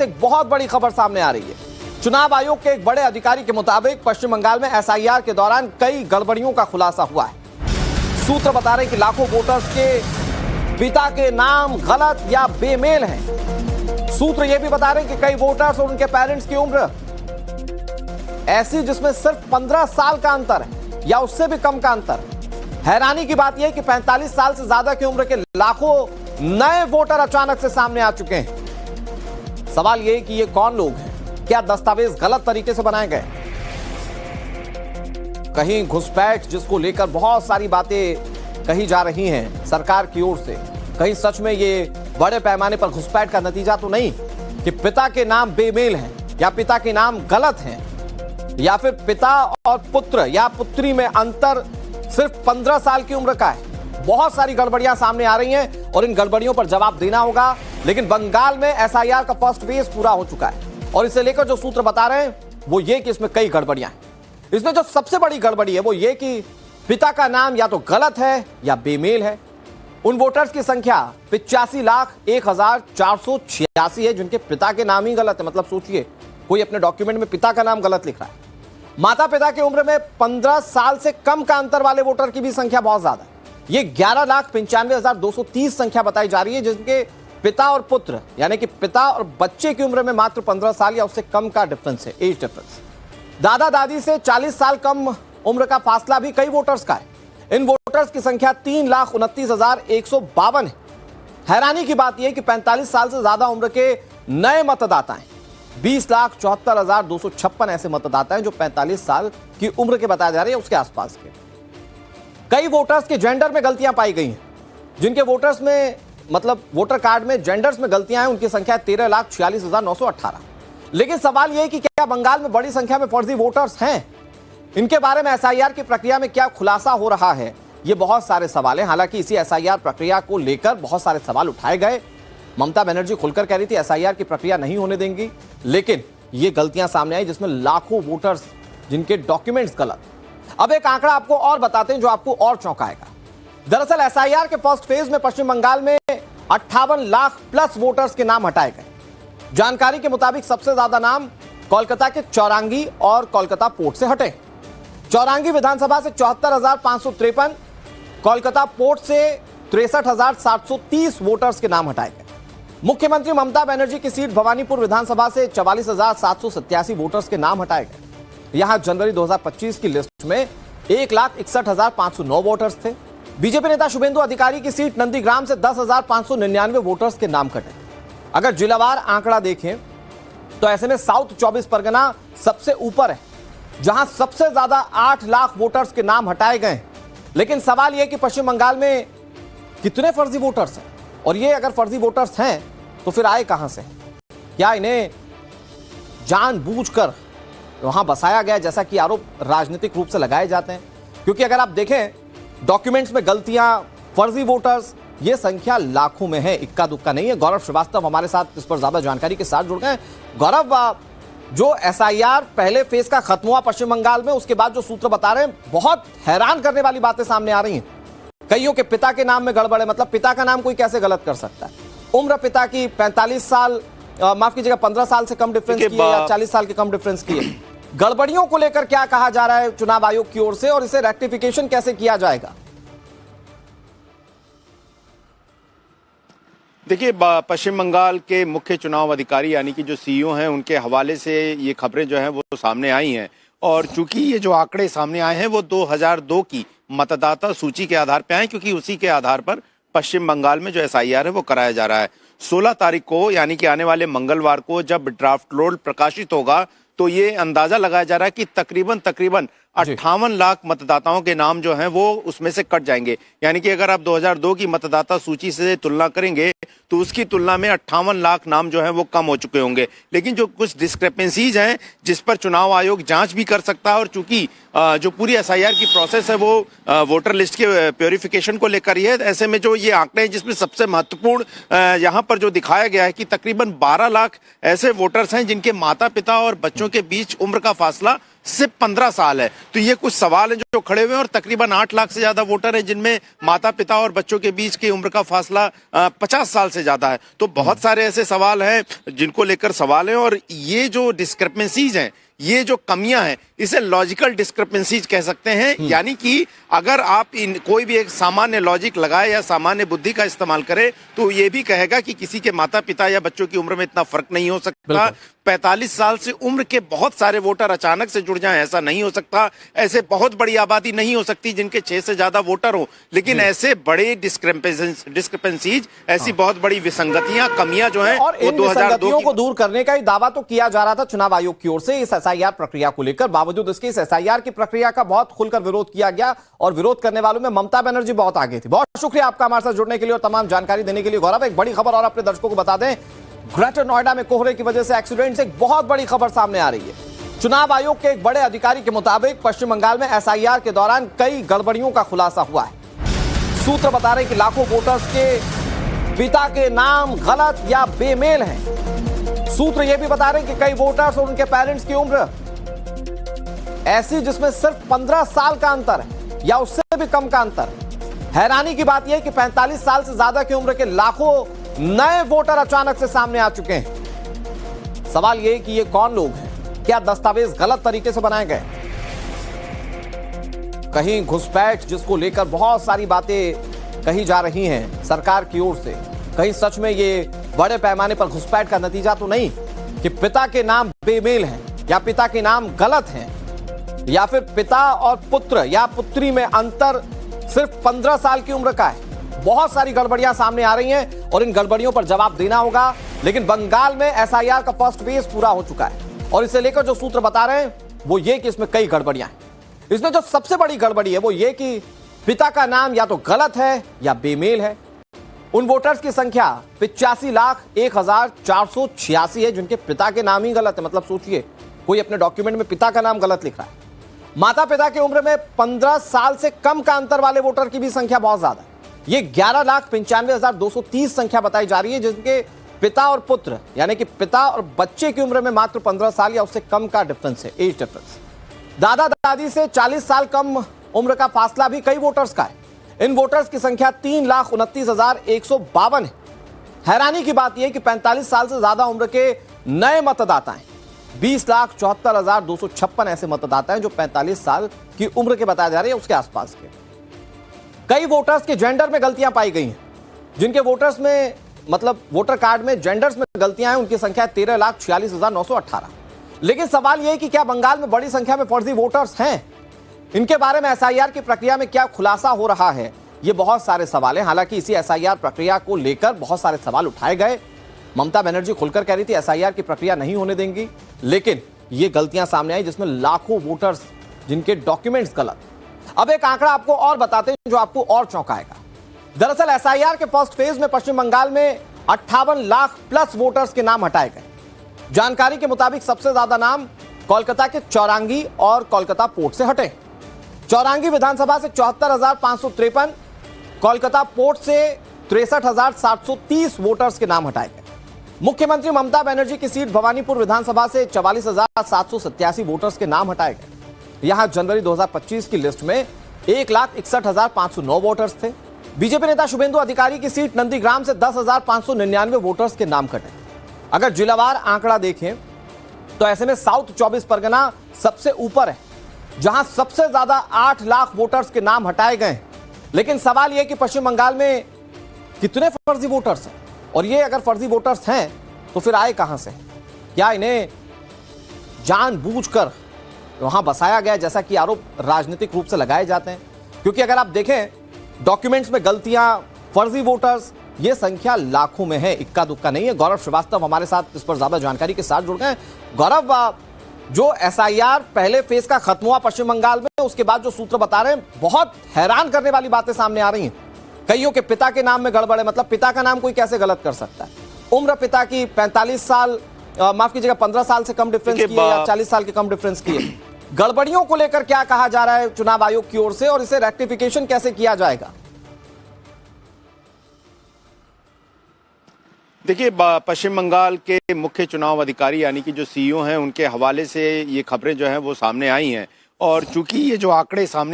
एक बहुत बड़ी खबर सामने आ रही है। चुनाव आयोग के एक बड़े अधिकारी के मुताबिक पश्चिम बंगाल में एसआईआर के दौरान कई गड़बड़ियों का खुलासा हुआ है। सूत्र बता रहे हैं कि लाखों वोटर्स के पिता के नाम गलत या बेमेल हैं। सूत्र यह भी बता रहे हैं कि कई वोटर्स और उनके पेरेंट्स की उम्र ऐसी जिसमें सिर्फ 15 साल का अंतर है या उससे भी कम का अंतर है। हैरानी की बात यह है कि 45 साल से ज्यादा की उम्र के लाखों नए वोटर अचानक से सामने आ चुके हैं। सवाल यह है कि ये कौन लोग हैं? क्या दस्तावेज गलत तरीके से बनाए गए? कहीं घुसपैठ जिसको लेकर बहुत सारी बातें कही जा रही हैं सरकार की ओर से, कहीं सच में ये बड़े पैमाने पर घुसपैठ का नतीजा तो नहीं कि पिता के नाम बेमेल हैं या पिता के नाम गलत हैं या फिर पिता और पुत्र या पुत्री में अंतर सिर्फ 15 साल की उम्र का है। बहुत सारी गड़बड़ियां सामने आ रही हैं और इन गड़बड़ियों पर जवाब देना होगा। लेकिन बंगाल में एसआईआर का फर्स्ट फेज पूरा हो चुका है और इसे लेकर जो सूत्र बता रहे हैं वो ये कि इसमें कई गड़बड़ियां हैं। इसमें जो सबसे बड़ी गड़बड़ी है वो ये कि पिता का नाम या तो गलत है या बेमेल है। उन वोटर्स की संख्या 85,01,486 है जिनके पिता के नाम ही गलत है। मतलब सोचिए, कोई अपने डॉक्यूमेंट में पिता का नाम गलत लिख रहा है। माता पिता की उम्र में 15 साल से कम का अंतर वाले वोटर की भी संख्या बहुत ज्यादा है। ये 11,95,230 संख्या बताई जा रही है जिनके पिता और पुत्र यानी कि पिता और बच्चे की उम्र में मात्र 15 साल या उससे कम का डिफरेंस है, एज डिफरेंस। दादा दादी से 40 साल कम उम्र का फासला भी कई वोटर्स का है। इन वोटर्स की संख्या 3,29,152 है। हैरानी की बात यह कि 45 साल से ज्यादा उम्र के नए मतदाता हैं। 20,74,256 ऐसे मतदाता हैं जो 45 साल की उम्र के बताए जा रहे हैं, उसके आसपास के। कई वोटर्स के जेंडर में गलतियां पाई गई हैं। जिनके वोटर्स में मतलब वोटर कार्ड में जेंडर्स में गलतियां हैं उनकी संख्या 13,46,918। लेकिन सवाल यह है कि क्या बंगाल में बड़ी संख्या में फर्जी वोटर्स हैं? इनके बारे में एसआईआर की प्रक्रिया में क्या खुलासा हो रहा है? ये बहुत सारे सवाल हैं। हालांकि इसी एसआईआर प्रक्रिया को लेकर बहुत सारे सवाल उठाए गए। ममता बनर्जी खुलकर कह रही थी एसआईआर की प्रक्रिया नहीं होने देंगी, लेकिन ये गलतियां सामने आई जिसमें लाखों वोटर्स जिनके डॉक्यूमेंट्स गलत। अब एक आंकड़ा आपको और बताते हैं जो आपको और चौंकाएगा। दरअसल एसआईआर के फर्स्ट फेज में पश्चिम बंगाल में 58 लाख प्लस वोटर्स के नाम हटाए गए। जानकारी के मुताबिक सबसे ज्यादा नाम कोलकाता के चौरांगी और कोलकाता पोर्ट से हटे। चौरांगी विधानसभा से 74,553, कोलकाता पोर्ट से 63,730 वोटर्स के नाम हटाए गए। मुख्यमंत्री ममता बनर्जी की सीट भवानीपुर विधानसभा से 44,787 वोटर्स के नाम हटाए गए। यहां जनवरी 2025 की लिस्ट में 1,61,509 वोटर्स थे। बीजेपी नेता शुभेंदु अधिकारी की सीट नंदीग्राम से 10,599 वोटर्स के नाम कटे। अगर जिलावार आंकड़ा देखें तो ऐसे में साउथ 24 परगना सबसे ऊपर है जहां सबसे ज्यादा 8 लाख वोटर्स के नाम हटाए गए। लेकिन सवाल यह कि पश्चिम बंगाल में कितने फर्जी वोटर्स हैं और ये अगर फर्जी वोटर्स हैं तो फिर आए कहां से? क्या इन्हें जानबूझकर वहां बसाया गया जैसा कि आरोप राजनीतिक रूप से लगाए जाते हैं? क्योंकि अगर आप देखें डॉक्यूमेंट्स में गलतियां, फर्जी वोटर्स, ये संख्या लाखों में है, इक्का दुक्का नहीं है। गौरव श्रीवास्तव हमारे साथ इस पर ज्यादा जानकारी के साथ जुड़ गए। गौरव, जो एसआईआर पहले फेज का खत्म हुआ पश्चिम बंगाल में, उसके बाद जो सूत्र बता रहे हैं बहुत हैरान करने वाली बातें सामने आ रही हैं। कईयों के पिता के नाम में गड़बड़ है। मतलब पिता का नाम कोई कैसे गलत कर सकता है? उम्र पिता की 45 साल, माफ कीजिएगा 15 साल से कम डिफरेंस की है या 40 साल के कम डिफरेंस की है। गड़बड़ियों को लेकर क्या कहा जा रहा है चुनाव आयोग की ओर से और इसे रेक्टिफिकेशन कैसे किया जाएगा? देखिए, पश्चिम बंगाल के मुख्य चुनाव अधिकारी यानी कि जो सीईओ हैं उनके हवाले से ये खबरें जो हैं वो सामने आई हैं। और चूंकि ये जो आंकड़े सामने आए हैं वो 2002 की मतदाता सूची के आधार पर आए, क्योंकि उसी के आधार पर पश्चिम बंगाल में जो एसआईआर है वो कराया जा रहा है। 16 तारीख को यानी कि आने वाले मंगलवार को जब ड्राफ्ट रोल प्रकाशित होगा तो ये अंदाजा लगाया जा रहा है कि तकरीबन 58 लाख मतदाताओं के नाम जो हैं वो उसमें से कट जाएंगे। यानी कि अगर आप 2002 की मतदाता सूची से तुलना करेंगे तो उसकी तुलना में 58 लाख नाम जो हैं वो कम हो चुके होंगे। लेकिन जो कुछ डिस्क्रिपेंसीज हैं जिस पर चुनाव आयोग जांच भी कर सकता है, और चूंकि जो पूरी एसआईआर की प्रोसेस है वो वोटर लिस्ट के प्योरिफिकेशन को लेकर ही है, ऐसे में जो ये आंकड़े हैं जिसमें सबसे महत्वपूर्ण यहाँ पर जो दिखाया गया है कि तकरीबन 12 लाख ऐसे वोटर्स हैं जिनके माता पिता और बच्चों के बीच उम्र का फासला सिर्फ 15 साल है। तो ये कुछ सवाल है जो खड़े हुए हैं और तकरीबन 8 लाख से ज्यादा वोटर हैं जिनमें माता पिता और बच्चों के बीच की उम्र का फासला 50 साल से ज्यादा है। तो बहुत सारे ऐसे सवाल हैं जिनको लेकर सवाल है और ये जो डिस्क्रिपेंसीज हैं, ये जो कमियां हैं, इसे लॉजिकल डिस्क्रिपेंसीज कह सकते हैं। यानी कि अगर आप कोई भी एक सामान्य लॉजिक लगाए या सामान्य बुद्धि का इस्तेमाल करे तो ये भी कहेगा कि किसी के माता पिता या बच्चों की उम्र में इतना फर्क नहीं हो सकता। 45 साल से उम्र के बहुत सारे वोटर अचानक से जुड़ जाएं, ऐसा नहीं हो सकता। ऐसे बहुत बड़ी आबादी नहीं हो सकती जिनके 6 से ज्यादा वोटर हो, लेकिन ऐसे बड़े डिस्क्रिपेंसीज, ऐसी बहुत बड़ी विसंगतियां, कमियां जो हैं और इन विसंगतियों को दूर करने का ही दावा तो किया जा रहा था चुनाव आयोग की ओर से इस एसआईआर प्रक्रिया को लेकर। बावजूद इसके इस एसआईआर की प्रक्रिया का बहुत खुलकर विरोध किया गया और विरोध करने वालों में ममता बनर्जी बहुत आगे थी। बहुत शुक्रिया आपका हमारे साथ जुड़ने के लिए और तमाम जानकारी देने के लिए गौरव। एक बड़ी खबर और अपने दर्शकों को बता दें, ग्रेटर नोएडा में कोहरे की वजह से एक्सीडेंट से एक बहुत बड़ी खबर सामने आ रही है। चुनाव आयोग के एक बड़े अधिकारी के मुताबिक पश्चिम बंगाल में एसआईआर के दौरान कई गड़बड़ियों का खुलासा हुआ है। सूत्र बता रहे हैं कि लाखों वोटर्स के पिता के नाम गलत या बेमेल हैं। सूत्र यह भी बता रहे हैं कि कई वोटर्स और उनके पेरेंट्स की उम्र ऐसी जिसमें सिर्फ 15 साल का अंतर है या उससे भी कम का अंतर है। हैरानी की बात यह है कि 45 साल से ज्यादा की उम्र के लाखों नए वोटर अचानक से सामने आ चुके हैं। सवाल यह कि ये कौन लोग हैं, क्या दस्तावेज गलत तरीके से बनाए गए, कहीं घुसपैठ जिसको लेकर बहुत सारी बातें कही जा रही हैं सरकार की ओर से, कहीं सच में ये बड़े पैमाने पर घुसपैठ का नतीजा तो नहीं कि पिता के नाम बेमेल हैं या पिता के नाम गलत हैं या फिर पिता और पुत्र या पुत्री में अंतर सिर्फ 15 साल की उम्र का है। बहुत सारी गड़बड़ियां सामने आ रही हैं और इन गड़बड़ियों पर जवाब देना होगा। लेकिन बंगाल में एसआईआर का फर्स्ट फेज पूरा हो चुका है और इसे लेकर जो सूत्र बता रहे हैं वो ये कि इसमें कई गड़बड़ियां हैं। इसमें जो सबसे बड़ी गड़बड़ी है वो ये कि पिता का नाम या तो गलत है या बेमेल है। उन वोटर्स की संख्या 85,01,486 है जिनके पिता के नाम ही गलत है। मतलब सोचिए, कोई अपने डॉक्यूमेंट में पिता का नाम गलत लिख रहा है। माता पिता की उम्र में 15 साल से कम का अंतर वाले वोटर की भी संख्या बहुत ज्यादा है। ये 11,95,230 संख्या बताई जा रही है जिनके पिता और पुत्र यानी कि पिता और बच्चे की उम्र में मात्र 15 साल या उससे कम का डिफरेंस है, एज डिफरेंस। दादा दादी से 40 साल कम उम्र का फासला भी कई वोटर्स का है। इन वोटर्स की संख्या 3,29,152 है। हैरानी की बात यह कि 45 साल से ज्यादा उम्र के नए मतदाता हैं 20,74,256 ऐसे मतदाता हैं जो 45 साल की उम्र के बताए जा रहे हैं उसके आसपास के। कई वोटर्स के जेंडर में गलतियां पाई गई हैं। जिनके वोटर्स में मतलब वोटर कार्ड में जेंडर्स में गलतियां हैं उनकी संख्या 13,46,918। लेकिन सवाल यह है कि क्या बंगाल में बड़ी संख्या में फर्जी वोटर्स हैं? इनके बारे में एसआईआर की प्रक्रिया में क्या खुलासा हो रहा है, ये बहुत सारे सवाल हैं। हालांकि इसी एसआईआर प्रक्रिया को लेकर बहुत सारे सवाल उठाए गए। ममता बनर्जी खुलकर कह रही थी एसआईआर की प्रक्रिया नहीं होने देंगी, लेकिन ये गलतियां सामने आई जिसमें लाखों वोटर्स जिनके डॉक्यूमेंट्स गलत। अब एक आंकड़ा आपको और बताते हैं जो आपको और चौंकाएगा। दरअसल एसआईआर के फर्स्ट फेज में पश्चिम बंगाल में 58 लाख प्लस वोटर्स के नाम हटाए गए। जानकारी के मुताबिक सबसे ज्यादा नाम कोलकाता के चौरांगी और कोलकाता पोर्ट से हटे। चौरांगी विधानसभा से 74,553, कोलकाता पोर्ट से 63,730 वोटर्स के नाम हटाए गए। मुख्यमंत्री ममता बनर्जी की सीट भवानीपुर विधानसभा से 44,787 वोटर्स के नाम हटाए गए। यहां जनवरी 2025 की लिस्ट में 1,61,509 वोटर्स थे। बीजेपी नेता शुभेंदु अधिकारी की सीट नंदीग्राम से 10,599 वोटर्स के नाम कटे। अगर जिलावार आंकड़ा देखें तो ऐसे में साउथ 24 परगना सबसे ऊपर है जहां सबसे ज्यादा 8 लाख वोटर्स के नाम हटाए गए। लेकिन सवाल यह कि पश्चिम बंगाल में कितने फर्जी वोटर्स हैं और ये अगर फर्जी वोटर्स हैं तो फिर आए कहां से? क्या इन्हें जानबूझकर वहां बसाया गया जैसा कि आरोप राजनीतिक रूप से लगाए जाते हैं? क्योंकि अगर आप देखें डॉक्यूमेंट्स में गलतियां, फर्जी वोटर्स, ये संख्या लाखों में है, इक्का दुक्का नहीं है। गौरव श्रीवास्तव हमारे साथ इस पर ज्यादा जानकारी के साथ जुड़ गए। गौरव, जो एसआईआर पहले फेज का खत्म हुआ पश्चिम बंगाल में, उसके बाद जो सूत्र बता रहे हैं बहुत हैरान करने वाली बातें सामने आ रही हैं। कईयों के पिता के नाम में गड़बड़ है। मतलब पिता का नाम कोई कैसे गलत कर सकता है? उम्र पिता की 45 साल माफ कीजिएगा 15 साल से कम डिफरेंस की है या 40 साल के कम डिफरेंस की है। गड़बड़ियों को लेकर क्या कहा जा रहा है चुनाव आयोग की ओर से और इसे रेक्टिफिकेशन कैसे किया जाएगा? देखिए पश्चिम बंगाल के मुख्य चुनाव अधिकारी यानी कि जो सीईओ हैं उनके हवाले से ये खबरें जो हैं वो सामने आई हैं और चूंकि ये जो आंकड़े सामने